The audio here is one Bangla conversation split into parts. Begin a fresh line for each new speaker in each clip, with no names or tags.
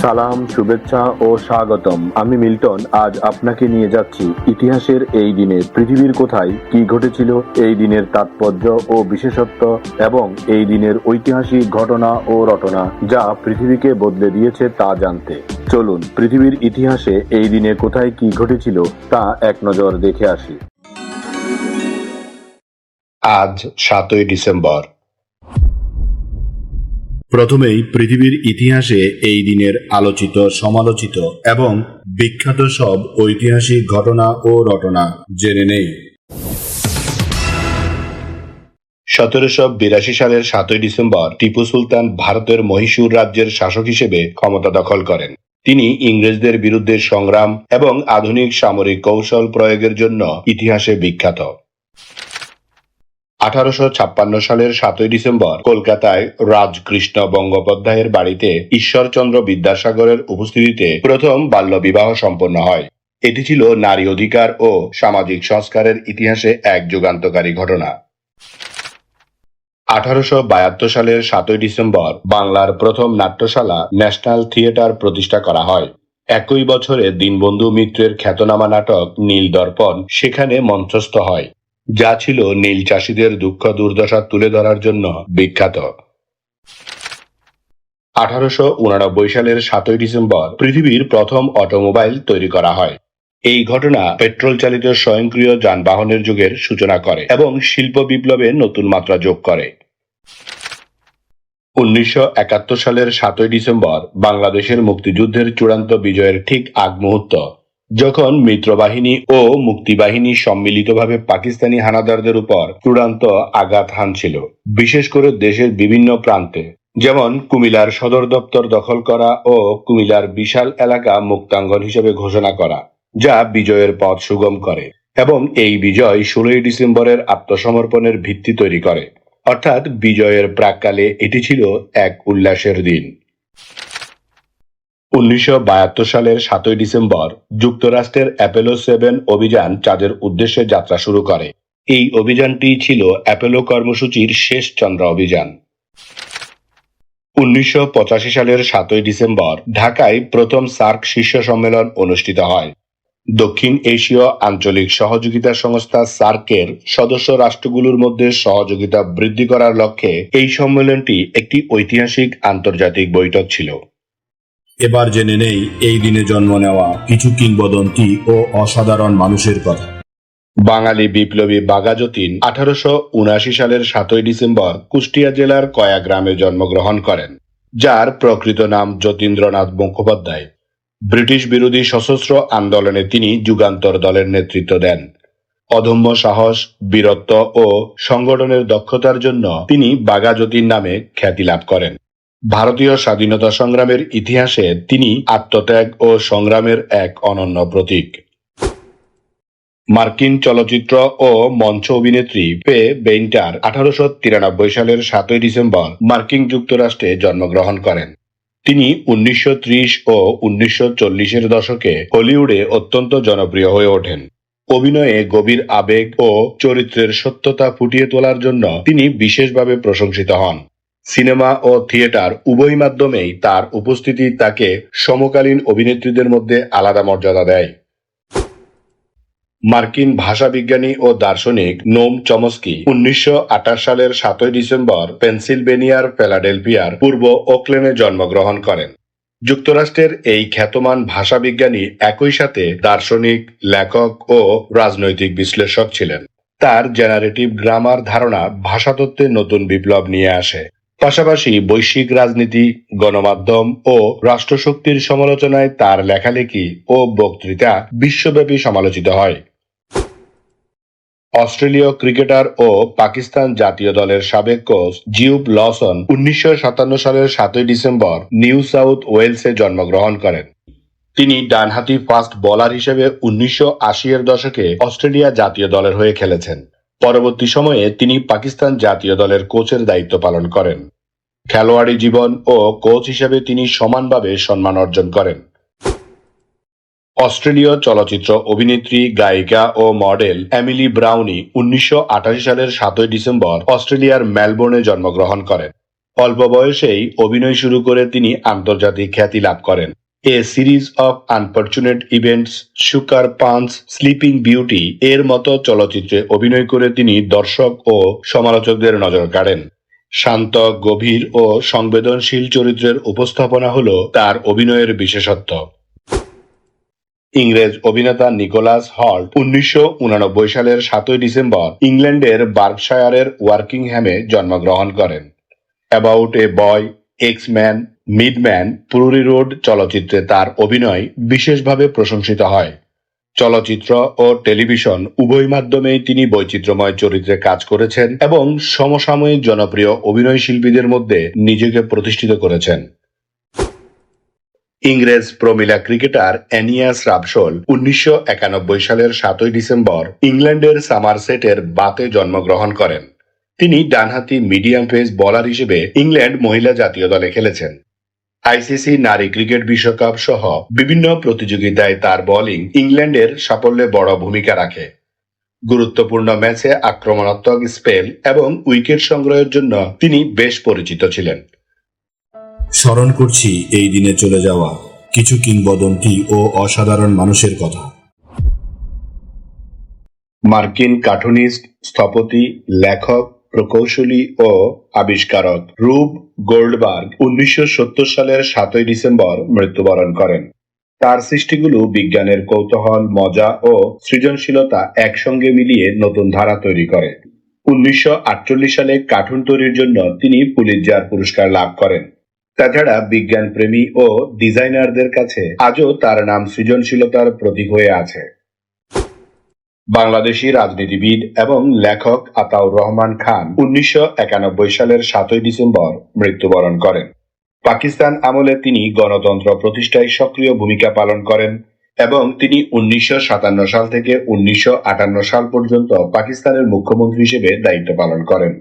সালাম, শুভেচ্ছা ও স্বাগতম। আমি মিল্টন। আজ আপনাকে নিয়ে যাচ্ছি ইতিহাসের এই দিনে পৃথিবীর কোথায় কি ঘটেছিল, এই দিনের তাৎপর্য ও বিশেষত্ব এবং এই দিনের ঐতিহাসিক ঘটনা ও রটনা যা পৃথিবীকে বদলে দিয়েছে তা জানতে। চলুন পৃথিবীর ইতিহাসে এই দিনে কোথায় কি ঘটেছিল তা এক নজর দেখে আসি।
আজ 7ই ডিসেম্বর।
প্রথমেই পৃথিবীর ইতিহাসে এই দিনের আলোচিত, সমালোচিত এবং বিখ্যাত সব ঐতিহাসিক ঘটনা ও রটনা জেনে নেই।
1782 সালের 7ই ডিসেম্বর টিপু সুলতান ভারতের মহীশূর রাজ্যের শাসক হিসেবে ক্ষমতা দখল করেন। তিনি ইংরেজদের বিরুদ্ধে সংগ্রাম এবং আধুনিক সামরিক কৌশল প্রয়োগের জন্য ইতিহাসে বিখ্যাত। 1856 সালের 7ই ডিসেম্বর কলকাতায় রাজকৃষ্ণ বন্দ্যোপাধ্যায়ের বাড়িতে ঈশ্বরচন্দ্র বিদ্যাসাগরের উপস্থিতিতে প্রথম বাল্যবিবাহ সম্পন্ন হয়। এটি ছিল নারী অধিকার ও সামাজিক সংস্কারের ইতিহাসে এক যুগান্তকারী ঘটনা। 1872 সালের 7ই ডিসেম্বর বাংলার প্রথম নাট্যশালা ন্যাশনাল থিয়েটার প্রতিষ্ঠা করা হয়। একই বছরে দীনবন্ধু মিত্রের খ্যাতনামা নাটক নীল দর্পণ সেখানে মঞ্চস্থ হয়, যা ছিল নীল চাষীদের দুঃখ দুর্দশা তুলে ধরার জন্য বিখ্যাত। 1889 সালের 7ই ডিসেম্বর পৃথিবীর প্রথম অটোমোবাইল তৈরি করা হয়। এই ঘটনা পেট্রোল চালিত স্বয়ংক্রিয় যানবাহনের যুগের সূচনা করে এবং শিল্প বিপ্লবে নতুন মাত্রা যোগ করে। 1971 সালের 7ই ডিসেম্বর বাংলাদেশের মুক্তিযুদ্ধের চূড়ান্ত বিজয়ের ঠিক আগ মুহূর্ত, যখন মিত্রবাহিনী ও মুক্তিবাহিনী সম্মিলিতভাবে পাকিস্তানি হানাদারদের উপর চূড়ান্ত আঘাত হানছিল, বিশেষ করে দেশের বিভিন্ন প্রান্তে, যেমন কুমিল্লার সদর দপ্তর দখল করা ও কুমিল্লার বিশাল এলাকা মুক্তাঙ্গন হিসেবে ঘোষণা করা, যা বিজয়ের পথ সুগম করে এবং এই বিজয় 16ই ডিসেম্বরের আত্মসমর্পণের ভিত্তি তৈরি করে। অর্থাৎ বিজয়ের প্রাক্কালে এটি ছিল এক উল্লাসের দিন। 1972 সালের 7ই ডিসেম্বর যুক্তরাষ্ট্রের অ্যাপোলো 7 অভিযান চাঁদের উদ্দেশ্যে যাত্রা শুরু করে। এই অভিযানটি ছিল অ্যাপোলো কর্মসূচির শেষ চন্দ্র অভিযান। 1985 সালের 7ই ডিসেম্বর ঢাকায় প্রথম সার্ক শীর্ষ সম্মেলন অনুষ্ঠিত হয়। দক্ষিণ এশীয় আঞ্চলিক সহযোগিতা সংস্থা সার্কের সদস্য রাষ্ট্রগুলোর মধ্যে সহযোগিতা বৃদ্ধি করার লক্ষ্যে এই সম্মেলনটি একটি ঐতিহাসিক আন্তর্জাতিক বৈঠক ছিল।
এবার জেনে নেই এই দিনে জন্ম নেওয়া কিছু কিংবদন্তি ও অসাধারণ মানুষের কথা।
বাঙালি বিপ্লবী বাঘা যতীন 1879 সালের 7ই ডিসেম্বর কুষ্টিয়া জেলার কয়া গ্রামে জন্মগ্রহণ করেন, যার প্রকৃত নাম যতীন্দ্রনাথ মুখোপাধ্যায়। ব্রিটিশ বিরোধী সশস্ত্র আন্দোলনে তিনি যুগান্তর দলের নেতৃত্ব দেন। অদম্য সাহস, বীরত্ব ও সংগঠনের দক্ষতার জন্য তিনি বাঘা যতীন নামে খ্যাতি লাভ করেন। ভারতীয় স্বাধীনতা সংগ্রামের ইতিহাসে তিনি আত্মত্যাগ ও সংগ্রামের এক অনন্য প্রতীক। মার্কিন চলচ্চিত্র ও মঞ্চ অভিনেত্রী পে বেইন্টার 1893 সালের 7ই ডিসেম্বর মার্কিন যুক্তরাষ্ট্রে জন্মগ্রহণ করেন। তিনি 1930 ও 1940-এর দশকে হলিউডে অত্যন্ত জনপ্রিয় হয়ে ওঠেন। অভিনয়ে গভীর আবেগ ও চরিত্রের সত্যতা ফুটিয়ে তোলার জন্য তিনি বিশেষভাবে প্রশংসিত হন। সিনেমা ও থিয়েটার উভয় মাধ্যমেই তার উপস্থিতি তাকে সমকালীন অভিনেত্রীদের মধ্যে আলাদা মর্যাদা দেয়। মার্কিন ভাষাবিজ্ঞানী ও দার্শনিক নোম চমস্কি 1928 সালের 7ই ডিসেম্বর পেনসিলভেনিয়ার ফিলাডেলফিয়ার পূর্ব ওকল্যান্ডে জন্মগ্রহণ করেন। যুক্তরাষ্ট্রের এই খ্যাতমান ভাষাবিজ্ঞানী একই সাথে দার্শনিক, লেখক ও রাজনৈতিক বিশ্লেষক ছিলেন। তার জেনারেটিভ গ্রামার ধারণা ভাষাতত্ত্বে নতুন বিপ্লব নিয়ে আসে। পাশাপাশি বৈশ্বিক রাজনীতি, গণমাধ্যম ও রাষ্ট্রশক্তির সমালোচনায় তার লেখালেখি ও বক্তৃতা বিশ্বব্যাপী সমালোচিত হয়। অস্ট্রেলীয় ক্রিকেটার ও পাকিস্তান জাতীয় দলের সাবেক কোচ জিউব লসন 1957 সালের 7ই ডিসেম্বর নিউ সাউথ ওয়েলসে জন্মগ্রহণ করেন। তিনি ডানহাতি ফাস্ট বোলার হিসেবে 1980-এর দশকে অস্ট্রেলিয়া জাতীয় দলের হয়ে খেলেছেন। পরবর্তী সময়ে তিনি পাকিস্তান জাতীয় দলের কোচের দায়িত্ব পালন করেন। খেলোয়াড়ি জীবন ও কোচ হিসেবে তিনি সমানভাবে সম্মান অর্জন করেন। অস্ট্রেলীয় চলচ্চিত্র অভিনেত্রী, গায়িকা ও মডেল এমিলি ব্রাউনি 1988 সালের 7ই ডিসেম্বর অস্ট্রেলিয়ার মেলবোর্নে জন্মগ্রহণ করেন। অল্প বয়সেই অভিনয় শুরু করে তিনি আন্তর্জাতিক খ্যাতি লাভ করেন। A series of unfortunate events, sucker punch, sleeping beauty এর মতো চলচ্চিত্রে অভিনয় করে তিনি দর্শক ও সমালোচকদের নজর কাড়েন। শান্ত, গভীর ও সংবেদনশীল চরিত্রের উপস্থাপনা হলো তার অভিনয়ের বিশেষত্ব। ইংরেজ অভিনেতা নিকোলাস হল্ট 1989 সালের 7 ডিসেম্বর ইংল্যান্ডের বার্কশায়ারের ওয়ার্কিংহ্যামে জন্মগ্রহণ করেন। অ্যাবাউট এ বয়, এক্স-ম্যান, মিডম্যান, প্রুরি রোড চলচ্চিত্রে তার অভিনয় বিশেষভাবে প্রশংসিত হয়। চলচ্চিত্র ও টেলিভিশন উভয় মাধ্যমেই তিনি বৈচিত্র্যময় চরিত্রে কাজ করেছেন এবং সমসাময়িক জনপ্রিয় অভিনয় শিল্পীদের মধ্যে নিজেকে প্রতিষ্ঠিত করেছেন। ইংরেজ প্রমিলা ক্রিকেটার অ্যানিয়াস রাবসোল 1991 সালের 7 ডিসেম্বর ইংল্যান্ডের সামারসেটের বাতে জন্মগ্রহণ করেন। তিনি ডানহাতি মিডিয়াম পেস বোলার হিসেবে ইংল্যান্ড মহিলা জাতীয় দলে খেলেছেন। আইসিসি নারী ক্রিকেট বিশ্বকাপ সহ বিভিন্ন প্রতিযোগিতায় তার বোলিং ইংল্যান্ডের সাফল্যে বড় ভূমিকা রাখে। গুরুত্বপূর্ণ ম্যাচে আক্রমণাত্মক স্পেল এবং উইকেট সংগ্রহের জন্য তিনি বেশ পরিচিত ছিলেন।
স্মরণ করছি এই দিনে চলে যাওয়া কিছু কিংবদন্তি ও অসাধারণ মানুষের কথা।
মার্কিন কার্টুনিস্ট, স্থপতি, লেখক, প্রকৌশলী ও আবিষ্কারক রুব গোল্ডবার্গ 1970 সালের 7 ডিসেম্বর মৃত্যুবরণ করেন। তার সৃষ্টিগুলো বিজ্ঞানের কৌতূহল, মজা ও সৃজনশীলতা একসঙ্গে মিলিয়ে নতুন ধারা তৈরি করে। 1948 সালে কার্টুন তৈরির জন্য তিনি পুলিৎজার পুরস্কার লাভ করেন। তাছাড়া বিজ্ঞান প্রেমী ও ডিজাইনারদের কাছে আজও তার নাম সৃজনশীলতার প্রতীক হয়ে আছে। বাংলাদেশী রাজনীতিবিদ এবং লেখক আতাউর রহমান খান 1991 সালের 7 ডিসেম্বর মৃত্যুবরণ করেন। পাকিস্তান আমলে তিনি গণতন্ত্র প্রতিষ্ঠায় সক্রিয় ভূমিকা পালন করেন এবং তিনি 1957 সাল থেকে 1958 সাল পর্যন্ত পাকিস্তানের মুখ্যমন্ত্রী হিসেবে দায়িত্ব পালন করেন।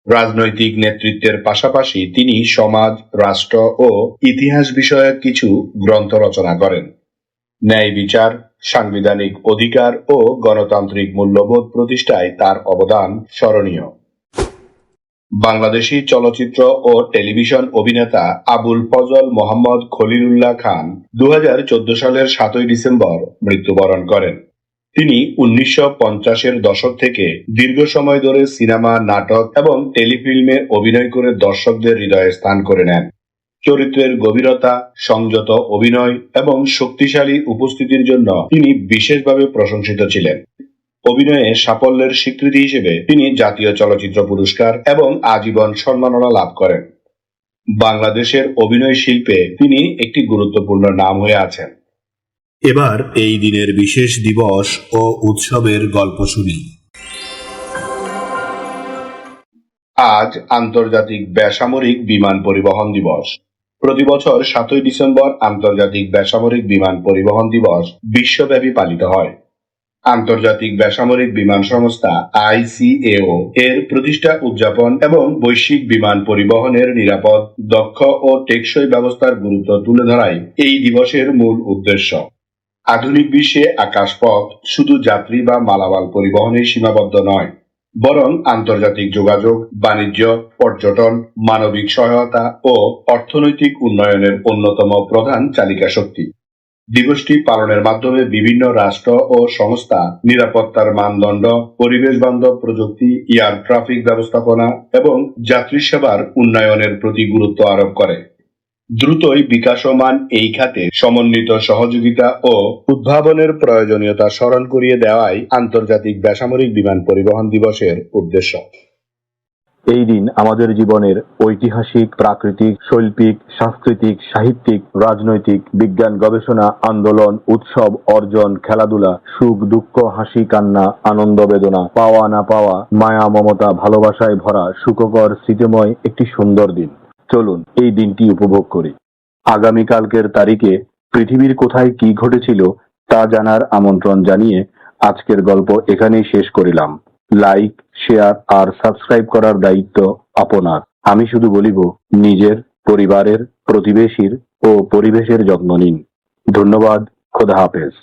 রাজনৈতিক নেতৃত্বের পাশাপাশি তিনি সমাজ, রাষ্ট্র ও ইতিহাস বিষয়ক কিছু গ্রন্থ রচনা করেন। ন্যায় বিচার, সাংবিধানিক অধিকার ও গণতান্ত্রিক মূল্যবোধ প্রতিষ্ঠায় তার অবদান স্মরণীয়। বাংলাদেশী চলচ্চিত্র ও টেলিভিশন অভিনেতা আবুল ফজল মোহাম্মদ খলিলুল্লাহ খান 2014 সালের 7 ডিসেম্বর মৃত্যুবরণ করেন। তিনি 1950-এর দশক থেকে দীর্ঘ সময় ধরে সিনেমা, নাটক এবং টেলিফিল্মে অভিনয় করে দর্শকদের হৃদয়ে স্থান করে নেন। চরিত্রের গভীরতা, সংযত অভিনয় এবং শক্তিশালী উপস্থিতির জন্য তিনি বিশেষভাবে প্রশংসিত ছিলেন। অভিনয়ে সাফল্যের স্বীকৃতি হিসেবে তিনি জাতীয় চলচ্চিত্র পুরস্কার এবং আজীবন সম্মাননা লাভ করেন। বাংলাদেশের অভিনয় শিল্পে তিনি একটি গুরুত্বপূর্ণ নাম হয়ে আছেন।
এবার এই দিনের বিশেষ দিবস ও উৎসবের গল্প শুনি।
আজ আন্তর্জাতিক বেসামরিক বিমান পরিবহন দিবস। প্রতি বছর 7 ডিসেম্বর আন্তর্জাতিক বেসামরিক বিমান পরিবহন দিবস বিশ্বব্যাপী পালিত হয়। আন্তর্জাতিক বেসামরিক বিমান সংস্থা ICAO এর প্রতিষ্ঠা উদযাপন এবং বৈশ্বিক বিমান পরিবহনের নিরাপদ, দক্ষ ও টেকসই ব্যবস্থার গুরুত্ব তুলে ধরাই এই দিবসের মূল উদ্দেশ্য। আধুনিক বিশ্বে আকাশপথ শুধু যাত্রী বা মালামাল পরিবহনে সীমাবদ্ধ নয়, বরং আন্তর্জাতিক যোগাযোগ, বাণিজ্য, পর্যটন, মানবিক সহায়তা ও অর্থনৈতিক উন্নয়নের অন্যতম প্রধান চালিকা শক্তি। দিবসটি পালনের মাধ্যমে বিভিন্ন রাষ্ট্র ও সংস্থা নিরাপত্তার মানদণ্ড, পরিবেশ বান্ধব প্রযুক্তি, এয়ার ট্রাফিক ব্যবস্থাপনা এবং যাত্রী সেবার উন্নয়নের প্রতি গুরুত্ব আরোপ করে। দ্রুতই বিকাশমান এই খাতে সমন্বিত সহযোগিতা ও উদ্ভাবনের প্রয়োজনীয়তা স্মরণ করিয়ে দেওয়াই আন্তর্জাতিক বেসামরিক বিমান পরিবহন দিবসের উদ্দেশ্য।
এই দিন আমাদের জীবনের ঐতিহাসিক, প্রাকৃতিক, শৈল্পিক, সাংস্কৃতিক, সাহিত্যিক, রাজনৈতিক, বিজ্ঞান, গবেষণা, আন্দোলন, উৎসব, অর্জন, খেলাধুলা, সুখ দুঃখ, হাসি কান্না, আনন্দ বেদনা, পাওয়া না পাওয়া, মায়া মমতা, ভালোবাসায় ভরা সুখকর স্মৃতিময় একটি সুন্দর দিন। চলুন এই দিনটি উপভোগ করি। আগামীকালকের তারিখে পৃথিবীর কোথায় কি ঘটেছিল তা জানার আমন্ত্রণ জানিয়ে আজকের গল্প এখানেই শেষ করিলাম। লাইক, শেয়ার আর সাবস্ক্রাইব করার দায়িত্ব আপনার। আমি শুধু বলিব, নিজের, পরিবারের, প্রতিবেশীর ও পরিবেশের যত্ন নিন। ধন্যবাদ। খোদা হাফেজ।